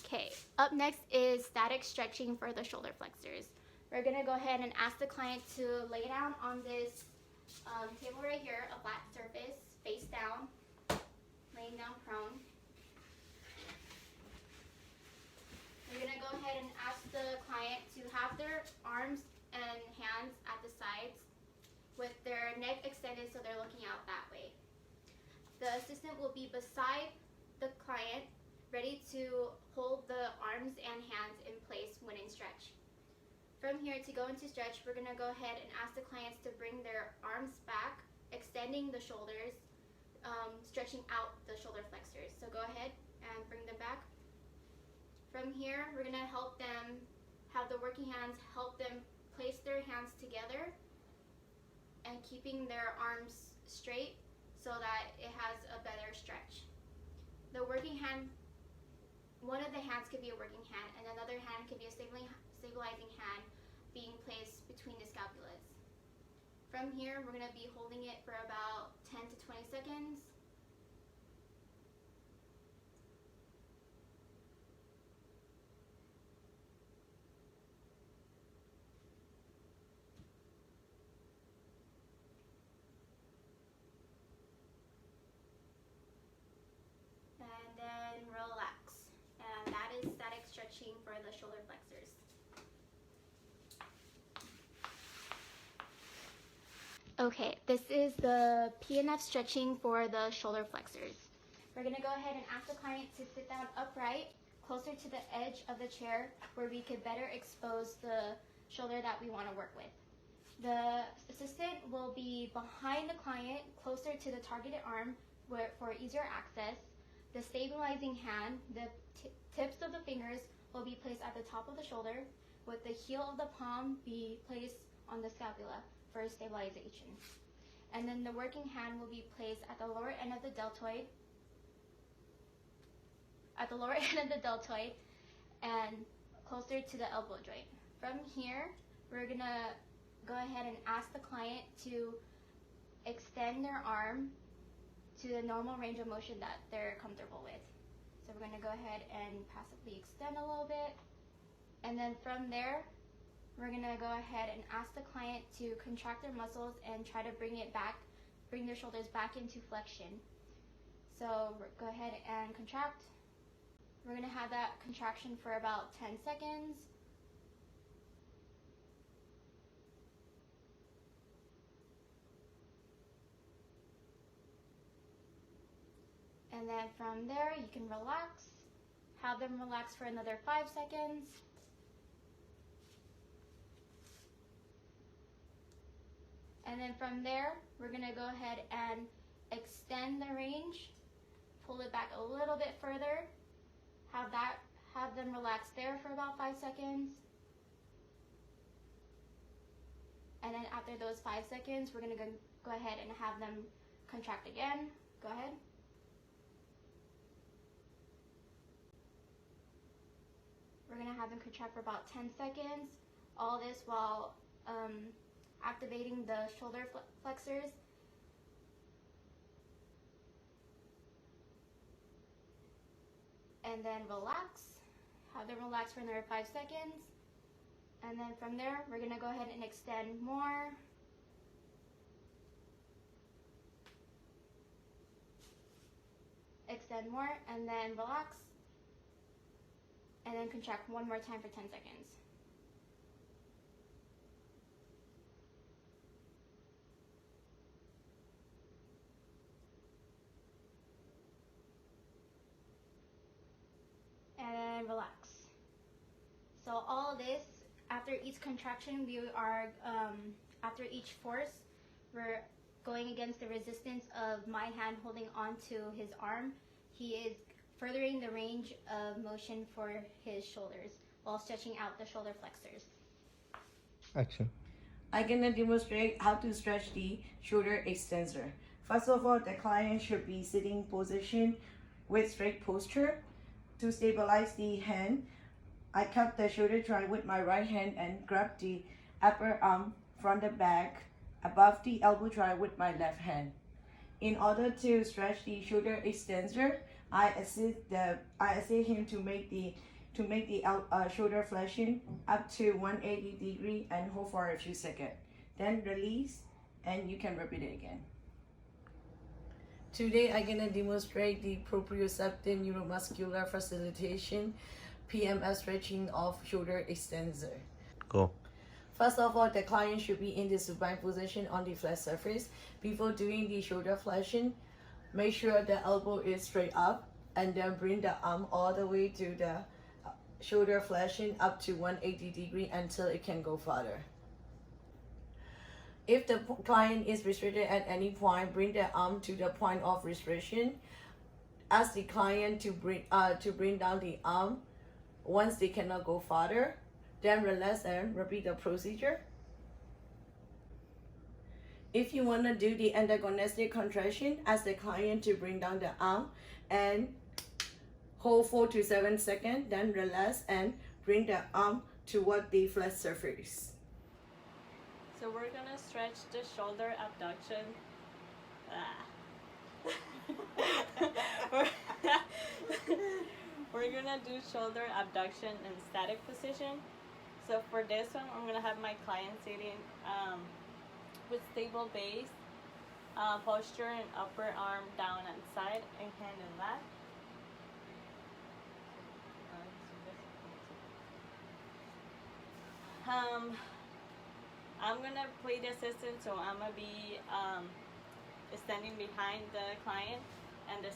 Okay, up next is static stretching for the shoulder flexors. We're gonna go ahead and ask the client to lay down on this table right here, a flat surface, face down, laying down prone. We're gonna go ahead and ask the client to have their arms and hands at the sides with their neck extended so they're looking out that way. The assistant will be beside the client, ready to hold the arms and hands in place when in stretch. From here, to go into stretch, we're gonna go ahead and ask the clients to bring their arms back, extending the shoulders, stretching out the shoulder flexors. So go ahead and bring them back. From here, we're gonna help them have the working hands help them place their hands together and keeping their arms straight so that it has a better stretch. The working hand, one of the hands could be a working hand and another hand could be a stabilizing hand being placed between the scapulas. From here, we're gonna be holding it for about 10 to 20 seconds. And then relax. And that is static stretching for the shoulder flexors. Okay, this is the PNF stretching for the shoulder flexors. We're gonna go ahead and ask the client to sit down upright, closer to the edge of the chair where we could better expose the shoulder that we wanna work with. The assistant will be behind the client, closer to the targeted arm for easier access. The stabilizing hand, the tips of the fingers will be placed at the top of the shoulder, with the heel of the palm be placed on the scapula for stabilization. And then the working hand will be placed at the lower end of the deltoid, and closer to the elbow joint. From here, we're gonna go ahead and ask the client to extend their arm to the normal range of motion that they're comfortable with. So we're gonna go ahead and passively extend a little bit. And then from there, we're gonna go ahead and ask the client to contract their muscles and try to bring their shoulders back into flexion. So go ahead and contract. We're gonna have that contraction for about 10 seconds. And then from there, you can relax. Have them relax for another 5 seconds. And then from there, we're gonna go ahead and extend the range, pull it back a little bit further, have them relax there for about 5 seconds. And then after those 5 seconds, we're gonna go ahead and have them contract again. Go ahead. We're gonna have them contract for about 10 seconds. All this while activating the shoulder flexors. And then relax. Have them relax for another 5 seconds. And then from there, we're gonna go ahead and extend more. Extend more, and then relax. And then contract one more time for 10 seconds. And then relax. So all of this, after each contraction, after each force, we're going against the resistance of my hand holding onto his arm. He is furthering the range of motion for his shoulders while stretching out the shoulder flexors. Action. I'm going to demonstrate how to stretch the shoulder extensor. First of all, the client should be sitting position with straight posture. To stabilize the hand, I cup the shoulder joint with my right hand and grab the upper arm from the back above the elbow joint with my left hand. In order to stretch the shoulder extensor, I assist him to make the shoulder flexion up to 180 degree and hold for a few seconds. Then release, and you can repeat it again. Today I'm gonna demonstrate the proprioceptive neuromuscular facilitation PMF stretching of shoulder extensor. Go. First of all, the client should be in the supine position on the flat surface. Before doing the shoulder flexion, make sure the elbow is straight up, and then bring the arm all the way to the shoulder flexion up to 180 degree until it can go further. If the client is restricted at any point, bring the arm to the point of restriction. Ask the client to bring down the arm once they cannot go further. Then relax and repeat the procedure. If you want to do the antagonistic contraction, ask the client to bring down the arm and hold 4 to 7 seconds, then relax and bring the arm toward the flat surface. So we're gonna stretch the shoulder abduction. We're gonna do shoulder abduction in static position. So for this one, I'm gonna have my client sitting with stable base, posture, and upper arm down and side, and hand and lap. I'm gonna play the assistant, so I'm gonna be standing behind the client and the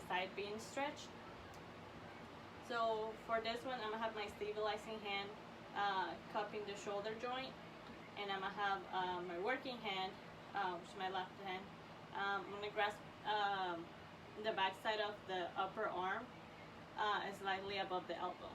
side being stretched. So for this one, I'm gonna have my stabilizing hand cupping the shoulder joint, and I'm gonna have my working hand, which is my left hand. I'm gonna grasp the back side of the upper arm slightly above the elbow.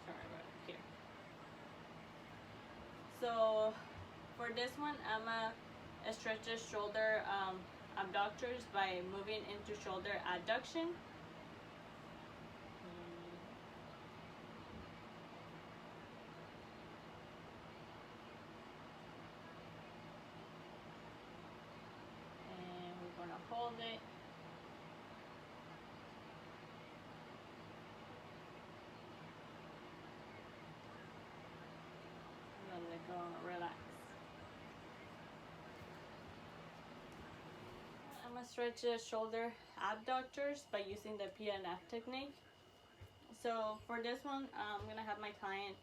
Sorry, right here. So for this one, I'm gonna stretch the shoulder abductors by moving into shoulder adduction. And we're gonna hold it. And then let go and relax. I'm gonna stretch the shoulder abductors by using the PNF technique. So for this one, I'm gonna have my client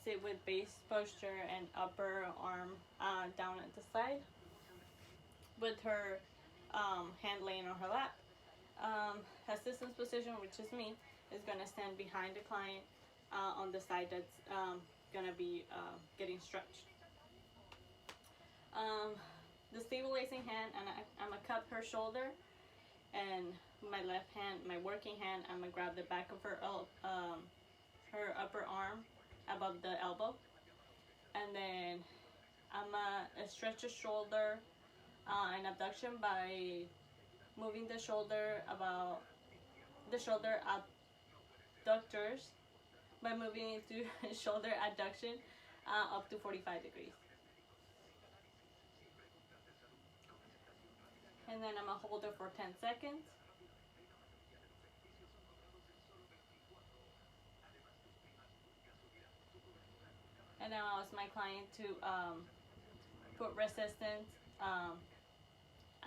sit with base posture and upper arm down at the side, with her hand laying on her lap. Assistance position, which is me, is gonna stand behind the client on the side that's gonna be getting stretched. The stabilizing hand, and I'm gonna cup her shoulder, and my left hand, my working hand, I'm gonna grab the back of her upper arm above the elbow, and then I'm gonna stretch the shoulder and abduction by moving the shoulder abductors by moving into shoulder adduction up to 45 degrees. And then I'm gonna hold it for 10 seconds. And then I'll ask my client to put resistance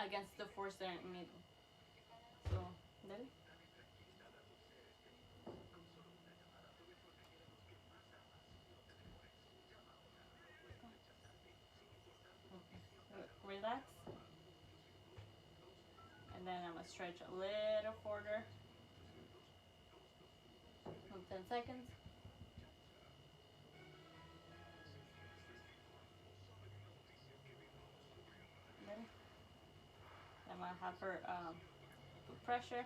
against the force there in the middle. So, then. Relax. And then I'm gonna stretch a little further. 10 seconds. Then I'm gonna have her put pressure.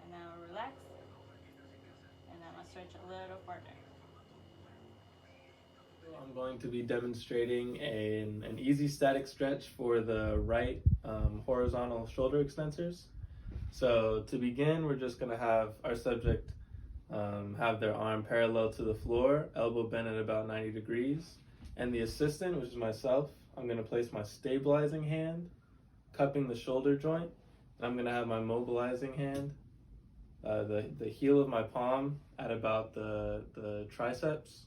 And then I'll relax. And I'm gonna stretch a little further. I'm going to be demonstrating an easy static stretch for the right horizontal shoulder extensors. So to begin, we're just going to have our subject have their arm parallel to the floor, elbow bent at about 90 degrees. And the assistant, which is myself, I'm going to place my stabilizing hand, cupping the shoulder joint. I'm going to have my mobilizing hand, the heel of my palm at about the triceps.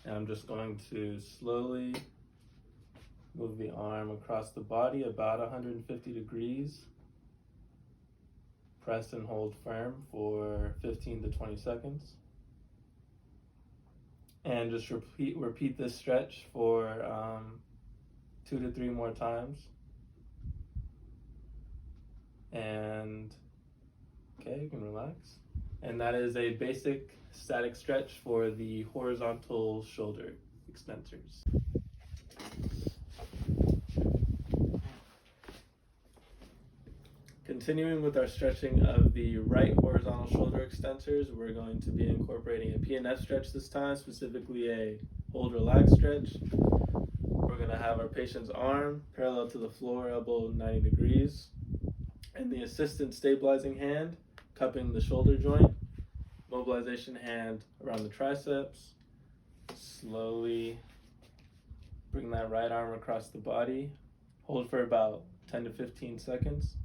And I'm just going to slowly move the arm across the body about 150 degrees. Press and hold firm for 15 to 20 seconds. And just repeat this stretch for 2 to 3 more times. And okay, you can relax. And that is a basic static stretch for the horizontal shoulder extensors. Continuing with our stretching of the right horizontal shoulder extensors, we're going to be incorporating a PNF stretch this time, specifically a hold relax stretch. We're going to have our patient's arm parallel to the floor, elbow 90 degrees, and the assistant stabilizing hand cupping the shoulder joint, mobilization hand around the triceps. Slowly bring that right arm across the body. Hold for about 10 to 15 seconds.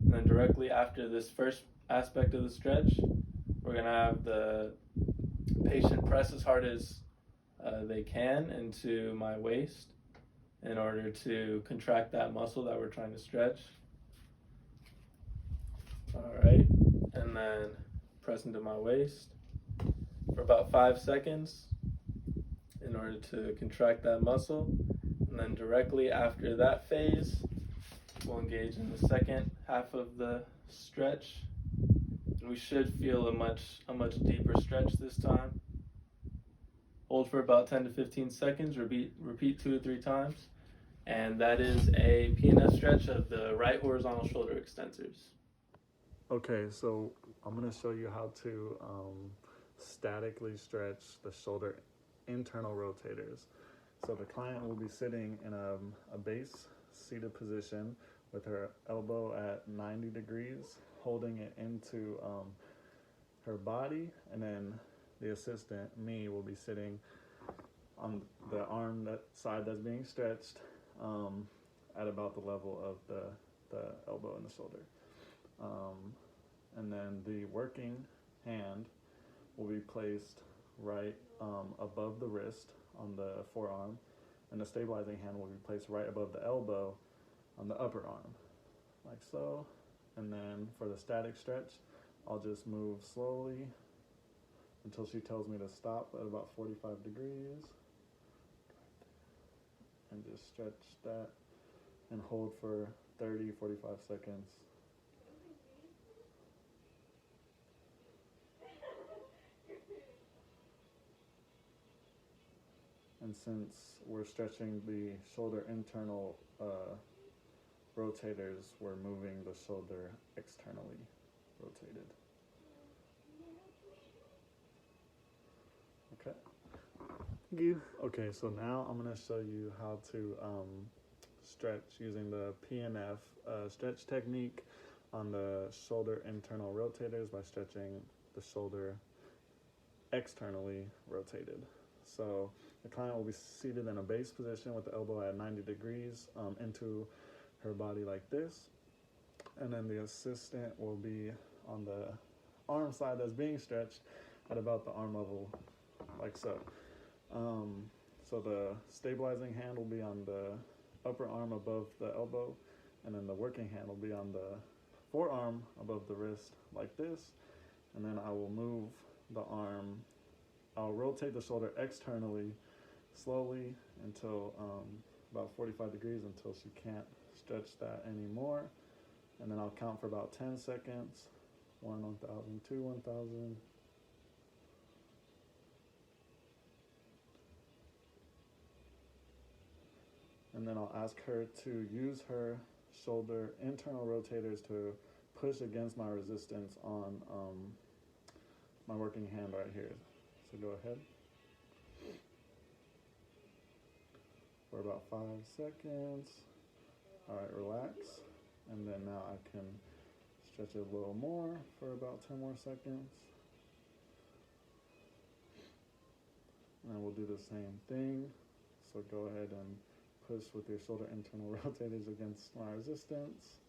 And then directly after this first aspect of the stretch, we're going to have the patient press as hard as they can into my waist in order to contract that muscle that we're trying to stretch. All right, and then press into my waist for about 5 seconds in order to contract that muscle. And then directly after that phase, we'll engage in the second half of the stretch. And we should feel a much deeper stretch this time. Hold for about 10 to 15 seconds, repeat 2 to 3 times. And that is a PNF stretch of the right horizontal shoulder extensors. Okay, so I'm going to show you how to statically stretch the shoulder internal rotators. So the client will be sitting in a base seated position with her elbow at 90 degrees, holding it into her body, and then the assistant, me, will be sitting on the arm side that's being stretched at about the level of the elbow and the shoulder. And then the working hand will be placed right above the wrist on the forearm, and the stabilizing hand will be placed right above the elbow on the upper arm, like so. And then for the static stretch, I'll just move slowly until she tells me to stop at about 45 degrees, and just stretch that and hold for 30-45 seconds. And since we're stretching the shoulder internal rotators, we're moving the shoulder externally rotated. Okay. Thank you. Okay, so now I'm going to show you how to stretch using the PNF stretch technique on the shoulder internal rotators by stretching the shoulder externally rotated. So the client will be seated in a base position with the elbow at 90 degrees into her body like this. And then the assistant will be on the arm side that's being stretched at about the arm level, like so. So the stabilizing hand will be on the upper arm above the elbow, and then the working hand will be on the forearm above the wrist like this. And then I will move the arm, I'll rotate the shoulder externally slowly until about 45 degrees, until she can't stretch that anymore. And then I'll count for about 10 seconds. 1, 1,000, 2, 1,000. And then I'll ask her to use her shoulder internal rotators to push against my resistance on my working hand right here. So go ahead. For about 5 seconds. All right, relax. And then now I can stretch it a little more for about 10 more seconds. And we'll do the same thing. So go ahead and push with your shoulder internal rotators against my resistance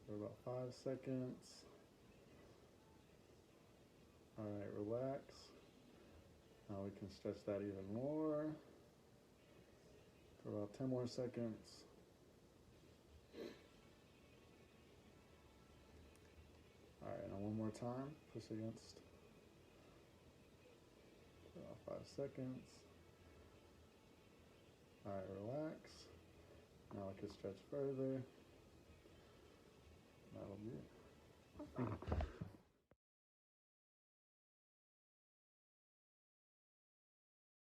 for about 5 seconds. All right, relax. Now we can stretch that even more for about 10 more seconds. All right, now one more time, push against for about 5 seconds. All right, relax. Now I can stretch further. That'll be it.